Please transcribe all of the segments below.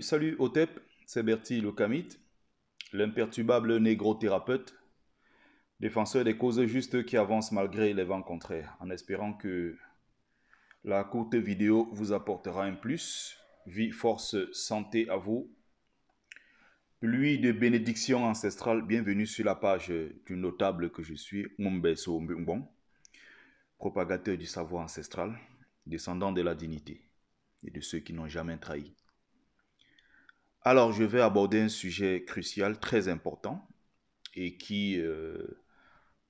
Salut Otep, c'est Bertie le Kamite, l'imperturbable négro-thérapeute, défenseur des causes justes qui avancent malgré les vents contraires, en espérant que la courte vidéo vous apportera un plus. Vie, force, santé à vous. Pluie de bénédictions ancestrales, bienvenue sur la page du notable que je suis, Mumbeso Mbung, propagateur du savoir ancestral, descendant de la dignité et de ceux qui n'ont jamais trahi. Alors, je vais aborder un sujet crucial, très important, et qui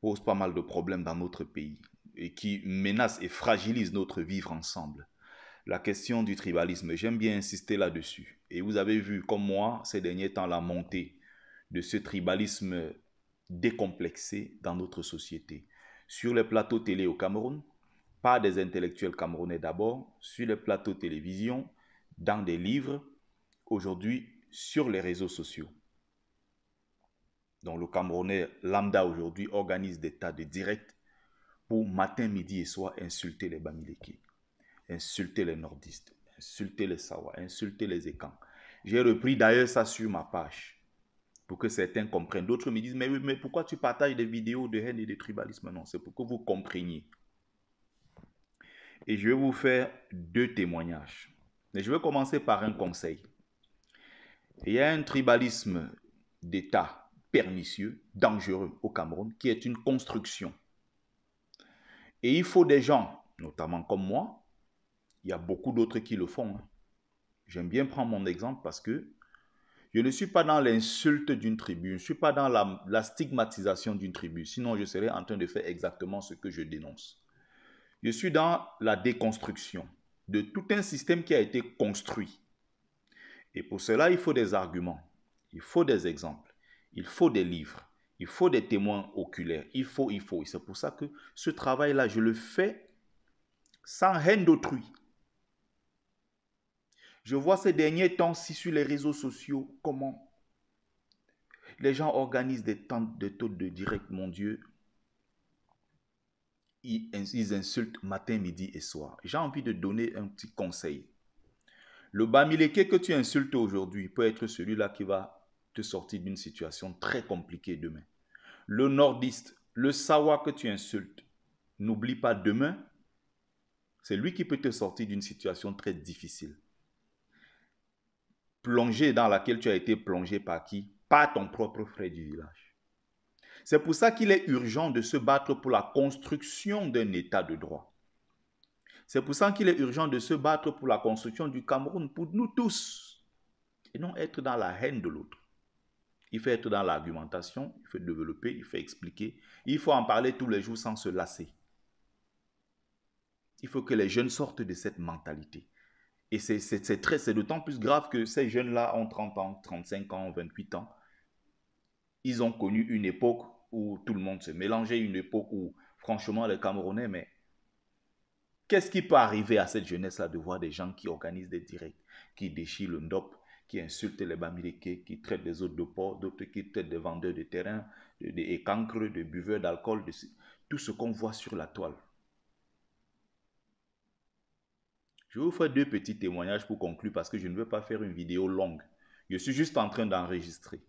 pose pas mal de problèmes dans notre pays, et qui menace et fragilise notre vivre ensemble. La question du tribalisme, j'aime bien insister là-dessus. Et vous avez vu, comme moi, ces derniers temps, la montée de ce tribalisme décomplexé dans notre société. Sur les plateaux télé au Cameroun, par des intellectuels camerounais d'abord, sur les plateaux télévision, dans des livres, aujourd'hui sur les réseaux sociaux. Donc le Camerounais lambda aujourd'hui organise des tas de directs pour matin, midi et soir insulter les Bamileke, insulter les nordistes, insulter les Sawa, insulter les Ekans. J'ai repris d'ailleurs ça sur ma page pour que certains comprennent. D'autres me disent, mais pourquoi tu partages des vidéos de haine et de tribalisme? Non, c'est pour que vous compreniez. Et je vais vous faire deux témoignages. Mais je vais commencer par un conseil. Il y a un tribalisme d'État pernicieux, dangereux au Cameroun, qui est une construction. Et il faut des gens, notamment comme moi, il y a beaucoup d'autres qui le font. J'aime bien prendre mon exemple parce que je ne suis pas dans l'insulte d'une tribu, je ne suis pas dans la stigmatisation d'une tribu, sinon je serais en train de faire exactement ce que je dénonce. Je suis dans la déconstruction de tout un système qui a été construit. Et pour cela, il faut des arguments, il faut des exemples, il faut des livres, il faut des témoins oculaires, il faut. Et c'est pour ça que ce travail-là, je le fais sans haine d'autrui. Je vois ces derniers temps-ci sur les réseaux sociaux comment les gens organisent des temps de taux de direct, mon Dieu. Ils insultent matin, midi et soir. J'ai envie de donner un petit conseil. Le Bamileke que tu insultes aujourd'hui peut être celui-là qui va te sortir d'une situation très compliquée demain. Le nordiste, le Sawa que tu insultes, n'oublie pas demain, c'est lui qui peut te sortir d'une situation très difficile. Plongée dans laquelle tu as été plongé par qui? Par ton propre frère du village. C'est pour ça qu'il est urgent de se battre pour la construction d'un état de droit. C'est pour ça qu'il est urgent de se battre pour la construction du Cameroun, pour nous tous, et non être dans la haine de l'autre. Il faut être dans l'argumentation, il faut développer, il faut expliquer, il faut en parler tous les jours sans se lasser. Il faut que les jeunes sortent de cette mentalité. Et c'est d'autant plus grave que ces jeunes-là ont 30 ans, 35 ans, 28 ans. Ils ont connu une époque où tout le monde se mélangeait, une époque où, franchement, les Camerounais, mais qu'est-ce qui peut arriver à cette jeunesse-là de voir des gens qui organisent des directs, qui déchirent le ndop, qui insultent les Bamileke, qui traitent des autres de porc, d'autres qui traitent des vendeurs de terrain, des cancres, des buveurs d'alcool, tout ce qu'on voit sur la toile. Je vais vous faire deux petits témoignages pour conclure parce que je ne veux pas faire une vidéo longue. Je suis juste en train d'enregistrer.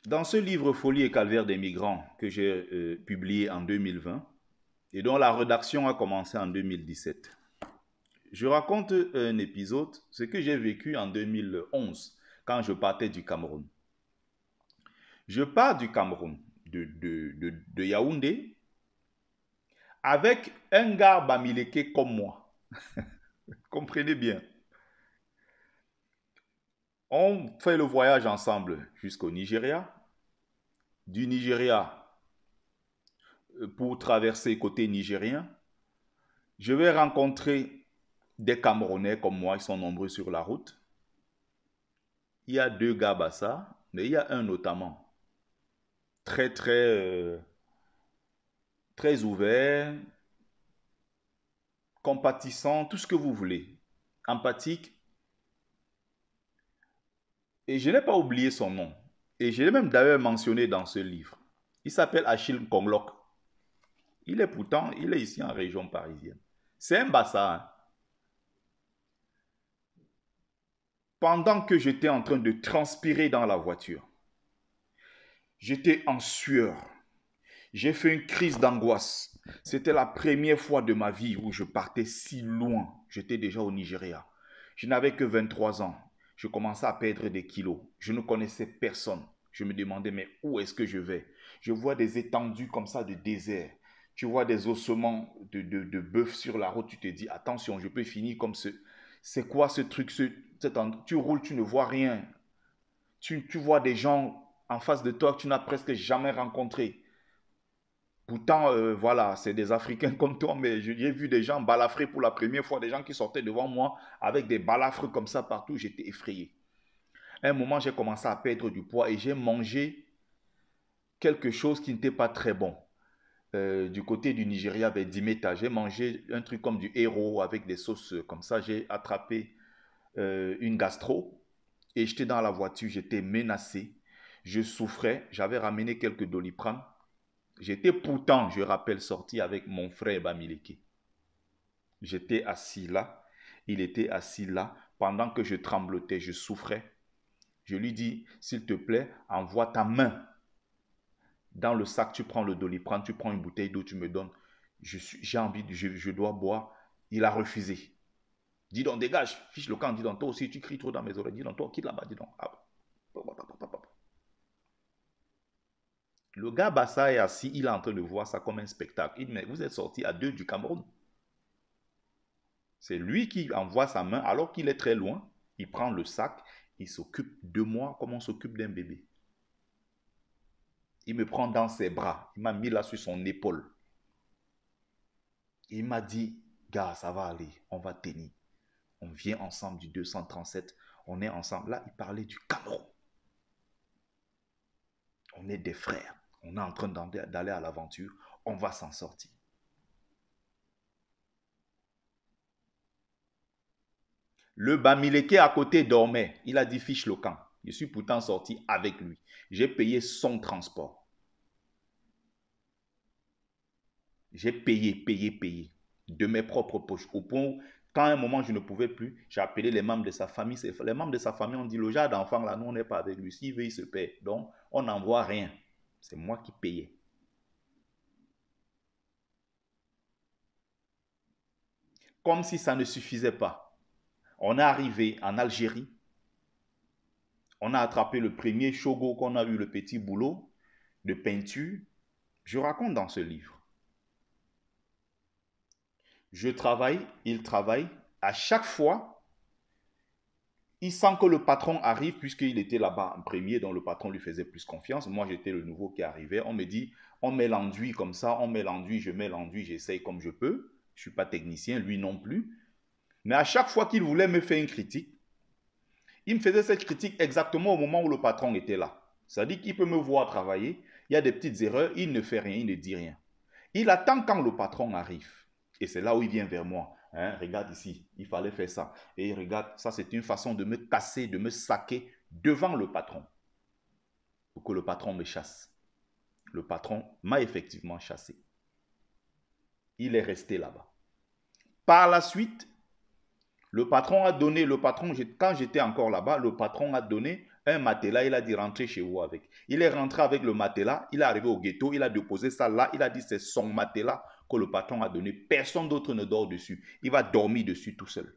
Dans ce livre Folie et calvaire des migrants que j'ai publié en 2020 et dont la rédaction a commencé en 2017, je raconte un épisode, ce que j'ai vécu en 2011 quand je partais du Cameroun. Je pars du Cameroun, de Yaoundé, avec un gars Bamileke comme moi. Comprenez bien. On fait le voyage ensemble jusqu'au Nigeria. Du Nigeria, pour traverser côté nigérien, je vais rencontrer des Camerounais comme moi, ils sont nombreux sur la route. Il y a deux gars Bassa, mais il y a un notamment très ouvert, compatissant, tout ce que vous voulez, empathique. Et je n'ai pas oublié son nom. Et je l'ai même d'ailleurs mentionné dans ce livre. Il s'appelle Achille Konglok. Il est ici en région parisienne. C'est un Bassa. Hein? Pendant que j'étais en train de transpirer dans la voiture, j'étais en sueur. J'ai fait une crise d'angoisse. C'était la première fois de ma vie où je partais si loin. J'étais déjà au Nigeria. Je n'avais que 23 ans. Je commençais à perdre des kilos. Je ne connaissais personne. Je me demandais, mais où est-ce que je vais? Je vois des étendues comme ça de désert. Tu vois des ossements de bœuf sur la route. Tu te dis, attention, je peux finir comme ce. C'est quoi ce truc? Tu roules, tu ne vois rien. Tu vois des gens en face de toi que tu n'as presque jamais rencontrés. Pourtant, voilà, c'est des Africains comme toi, mais j'ai vu des gens balafrer pour la première fois, des gens qui sortaient devant moi avec des balafres comme ça partout. J'étais effrayé. À un moment, j'ai commencé à perdre du poids et j'ai mangé quelque chose qui n'était pas très bon. Du côté du Nigeria, vers Dimeta, j'ai mangé un truc comme du héros avec des sauces comme ça. J'ai attrapé une gastro et j'étais dans la voiture, j'étais menacé. Je souffrais, j'avais ramené quelques Doliprane. J'étais pourtant, je rappelle, sorti avec mon frère Bamileke. J'étais assis là, il était assis là, pendant que je tremblotais, je souffrais. Je lui dis, s'il te plaît, envoie ta main dans le sac, tu prends le Doliprane, tu prends une bouteille d'eau, tu me donnes. J'ai envie, je dois boire. Il a refusé. Dis donc, dégage, fiche le camp, dis donc, toi aussi, tu cries trop dans mes oreilles, dis donc, toi, quitte là-bas, dis donc. Le gars Bassa est assis, il est en train de voir ça comme un spectacle. Il dit, mais vous êtes sortis à deux du Cameroun. C'est lui qui envoie sa main alors qu'il est très loin. Il prend le sac, il s'occupe de moi comme on s'occupe d'un bébé. Il me prend dans ses bras, il m'a mis là sur son épaule. Il m'a dit, gars, ça va aller, on va tenir. On vient ensemble du 237, on est ensemble. Là, il parlait du Cameroun. On est des frères, on est en train d'aller à l'aventure, on va s'en sortir. Le Bamileke à côté dormait. Il a dit fiche le camp. Je suis pourtant sorti avec lui. J'ai payé son transport. J'ai payé. De mes propres poches. Au point où, quand à un moment je ne pouvais plus, j'ai appelé les membres de sa famille. Les membres de sa famille ont dit, le genre d'enfant là, nous on n'est pas avec lui. S'il veut, il se paie. Donc, on n'envoie rien. C'est moi qui payais. Comme si ça ne suffisait pas. On est arrivé en Algérie. On a attrapé le premier shogo qu'on a eu, le petit boulot de peinture. Je raconte dans ce livre. Je travaille, il travaille. À chaque fois, il sent que le patron arrive, puisqu'il était là-bas en premier, donc le patron lui faisait plus confiance. Moi, j'étais le nouveau qui arrivait. On me dit, on met l'enduit comme ça, on met l'enduit, je mets l'enduit, j'essaye comme je peux. Je ne suis pas technicien, lui non plus. Mais à chaque fois qu'il voulait me faire une critique, il me faisait cette critique exactement au moment où le patron était là. C'est-à-dire qu'il peut me voir travailler, il y a des petites erreurs, il ne fait rien, il ne dit rien. Il attend quand le patron arrive. Et c'est là où il vient vers moi. Hein, regarde ici, il fallait faire ça. Et regarde, ça c'est une façon de me casser, de me saquer devant le patron. Pour que le patron me chasse. Le patron m'a effectivement chassé. Il est resté là-bas. Par la suite, le patron a donné, quand j'étais encore là-bas, le patron a donné un matelas, il a dit rentrez chez vous avec. Il est rentré avec le matelas, il est arrivé au ghetto, il a déposé ça là, il a dit c'est son matelas que le patron a donné. Personne d'autre ne dort dessus. Il va dormir dessus tout seul.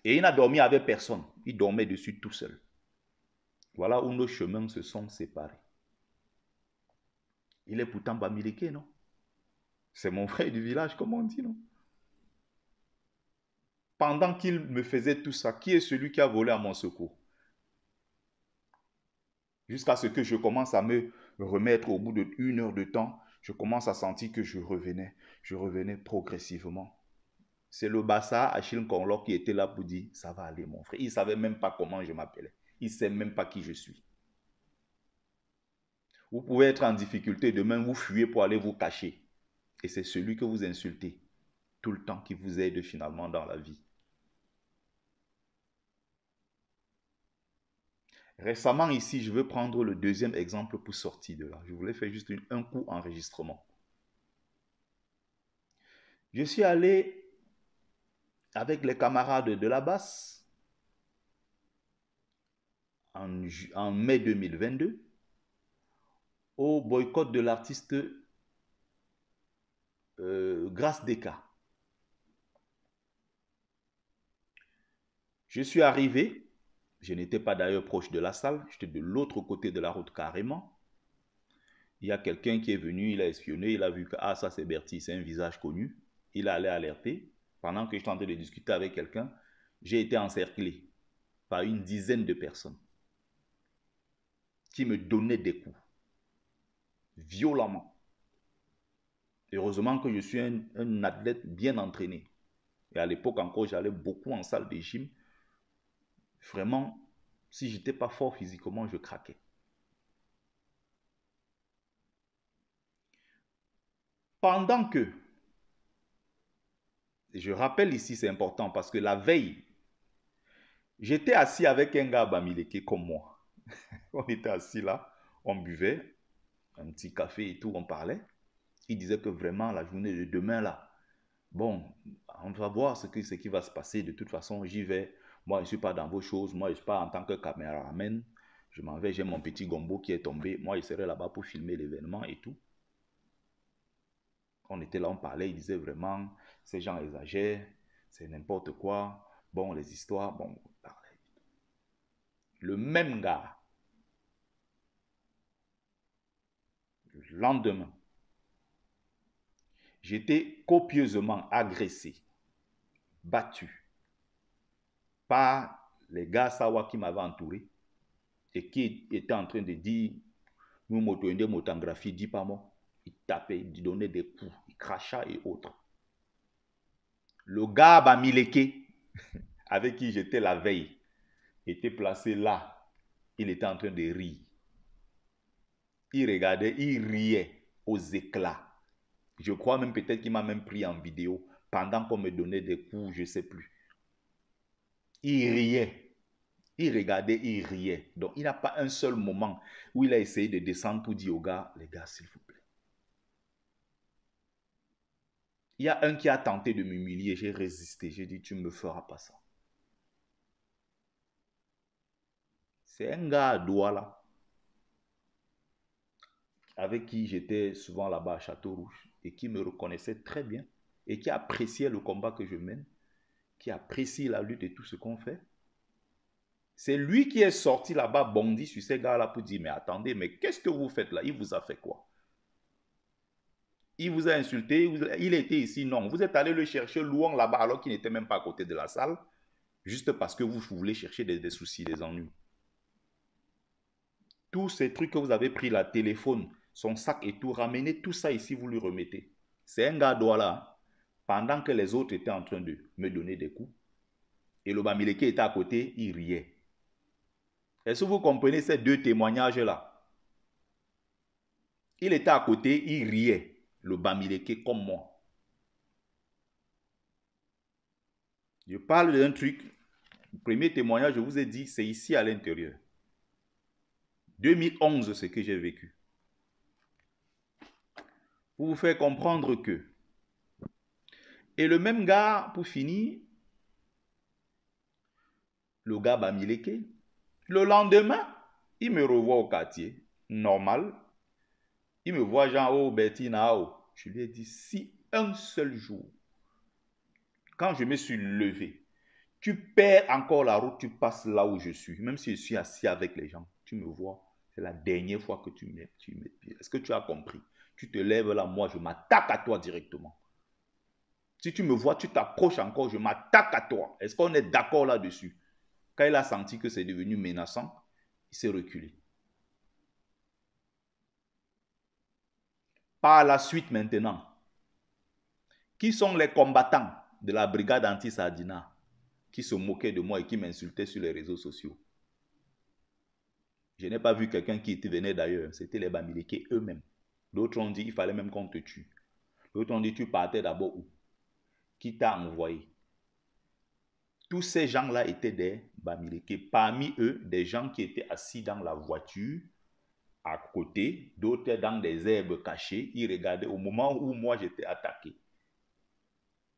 Et il n'a dormi avec personne. Il dormait dessus tout seul. Voilà où nos chemins se sont séparés. Il est pourtant Bamileke, non? C'est mon frère du village, comme on dit, non? Pendant qu'il me faisait tout ça, qui est celui qui a volé à mon secours? Jusqu'à ce que je commence à me remettre au bout d'une heure de temps, je commence à sentir que je revenais progressivement. C'est le Bassa Achille Konlo qui était là pour dire, ça va aller mon frère. Il ne savait même pas comment je m'appelais. Il ne sait même pas qui je suis. Vous pouvez être en difficulté, demain vous fuyez pour aller vous cacher. Et c'est celui que vous insultez tout le temps qui vous aide finalement dans la vie. Récemment ici, je veux prendre le deuxième exemple pour sortir de là. Je voulais faire juste un coup enregistrement. Je suis allé avec les camarades de la basse en mai 2022 au boycott de l'artiste Grace Deka. Je suis arrivé, je n'étais pas d'ailleurs proche de la salle, j'étais de l'autre côté de la route carrément. Il y a quelqu'un qui est venu, il a espionné, il a vu que ah, ça c'est Bertie, c'est un visage connu. Il a allé alerter. Pendant que j'étais en train de discuter avec quelqu'un, j'ai été encerclé par une dizaine de personnes qui me donnaient des coups, violemment. Heureusement que je suis un athlète bien entraîné. Et à l'époque encore, j'allais beaucoup en salle de gym. Vraiment, si je n'étais pas fort physiquement, je craquais. Pendant que, je rappelle ici, c'est important parce que la veille, j'étais assis avec un gars Bamileke comme moi. On était assis là, on buvait un petit café et tout, on parlait. Il disait que vraiment, la journée de demain là, bon, on va voir ce qui va se passer. De toute façon, j'y vais. Moi, je ne suis pas dans vos choses. Moi, je ne suis pas en tant que caméraman. Je m'en vais, j'ai mon petit gombo qui est tombé. Moi, je serai là-bas pour filmer l'événement et tout. On était là, on parlait. Il disait vraiment, ces gens exagèrent. C'est n'importe quoi. Bon, les histoires, bon, on parlait. Le même gars, le lendemain, j'étais copieusement agressé, battu par les gars Sawa qui m'avaient entouré et qui étaient en train de dire nous motoindé motangraphie, dit pas moi. Il tapait, il donnait des coups, il crachait et autres. Le gars Bamileke, avec qui j'étais la veille, était placé là. Il était en train de rire. Il regardait, il riait aux éclats. Je crois même peut-être qu'il m'a même pris en vidéo pendant qu'on me donnait des coups, je ne sais plus. Il riait. Il regardait, il riait. Donc, il n'a pas un seul moment où il a essayé de descendre pour dire aux gars, les gars, s'il vous plaît. Il y a un qui a tenté de m'humilier, j'ai résisté. J'ai dit, tu ne me feras pas ça. C'est un gars à Douala, avec qui j'étais souvent là-bas à Château-Rouge, et qui me reconnaissait très bien, et qui appréciait le combat que je mène, qui apprécie la lutte et tout ce qu'on fait. C'est lui qui est sorti là-bas, bondi sur ces gars-là pour dire, mais attendez, mais qu'est-ce que vous faites là? Il vous a fait quoi? Il vous a insulté, il était ici, non. Vous êtes allé le chercher loin là-bas alors qu'il n'était même pas à côté de la salle, juste parce que vous voulez chercher des soucis, des ennuis. Tous ces trucs que vous avez pris, la téléphone, son sac et tout, ramenez tout ça ici, vous lui remettez. C'est un gars là, pendant que les autres étaient en train de me donner des coups, et le Bamileke était à côté, il riait. Est-ce que vous comprenez ces deux témoignages-là? Il était à côté, il riait, le Bamileke comme moi. Je parle d'un truc, le premier témoignage, je vous ai dit, c'est ici à l'intérieur. 2011, c'est ce que j'ai vécu. Pour vous faire comprendre que. Et le même gars, pour finir, le gars Bamileke, le lendemain, il me revoit au quartier, normal. Il me voit genre, oh Bettina, oh. Je lui ai dit, si un seul jour, quand je me suis levé, tu perds encore la route, tu passes là où je suis, même si je suis assis avec les gens, tu me vois, c'est la dernière fois que tu mets pied. Est-ce que tu as compris? Tu te lèves là, moi, je m'attaque à toi directement. Si tu me vois, tu t'approches encore, je m'attaque à toi. Est-ce qu'on est d'accord là-dessus? Quand il a senti que c'est devenu menaçant, il s'est reculé. Par la suite maintenant, qui sont les combattants de la brigade anti-Sardina qui se moquaient de moi et qui m'insultaient sur les réseaux sociaux? Je n'ai pas vu quelqu'un qui venait d'ailleurs, c'était les Bamileke eux-mêmes. D'autres ont dit il fallait même qu'on te tue. D'autres ont dit tu partais d'abord où? Qui t'a envoyé? Tous ces gens-là étaient des Bamileke. Parmi eux, des gens qui étaient assis dans la voiture, à côté, d'autres dans des herbes cachées. Ils regardaient au moment où moi j'étais attaqué.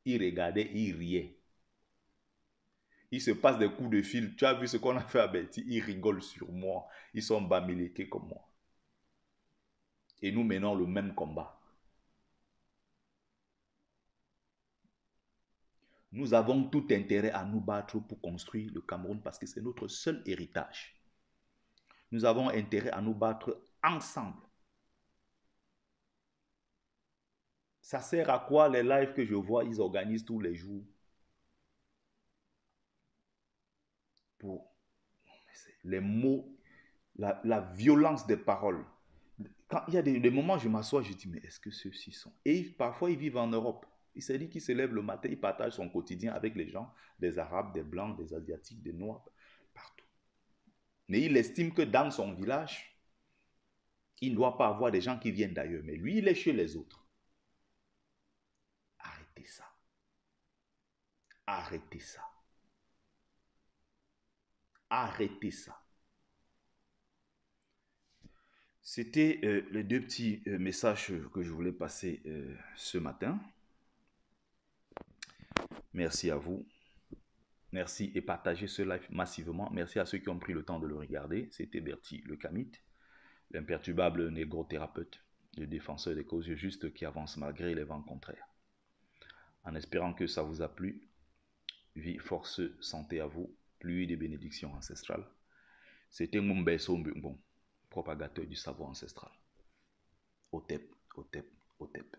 Ils regardaient, ils riaient. Il se passe des coups de fil. Tu as vu ce qu'on a fait à Bertie? Ils rigolent sur moi. Ils sont bamiliqués comme moi. Et nous menons le même combat. Nous avons tout intérêt à nous battre pour construire le Cameroun parce que c'est notre seul héritage. Nous avons intérêt à nous battre ensemble. Ça sert à quoi les lives que je vois, ils organisent tous les jours pour les mots, la violence des paroles. Quand il y a des moments, je m'assois, je dis, mais est-ce que ceux-ci sont... Et parfois, ils vivent en Europe. Il s'est dit qu'il se lève le matin, il partage son quotidien avec les gens, des Arabes, des Blancs, des Asiatiques, des Noirs, partout. Mais il estime que dans son village, il ne doit pas avoir des gens qui viennent d'ailleurs. Mais lui, il est chez les autres. Arrêtez ça. Arrêtez ça. Arrêtez ça. C'était les deux petits messages que je voulais passer ce matin. Merci à vous. Merci et partagez ce live massivement. Merci à ceux qui ont pris le temps de le regarder. C'était Bertie le Kamite, l'imperturbable négro-thérapeute, le défenseur des causes justes qui avance malgré les vents contraires. En espérant que ça vous a plu, vie, force, santé à vous, pluie des bénédictions ancestrales. C'était Mumbe Sombe, bon, propagateur du savoir ancestral. Otep, Otep, Otep.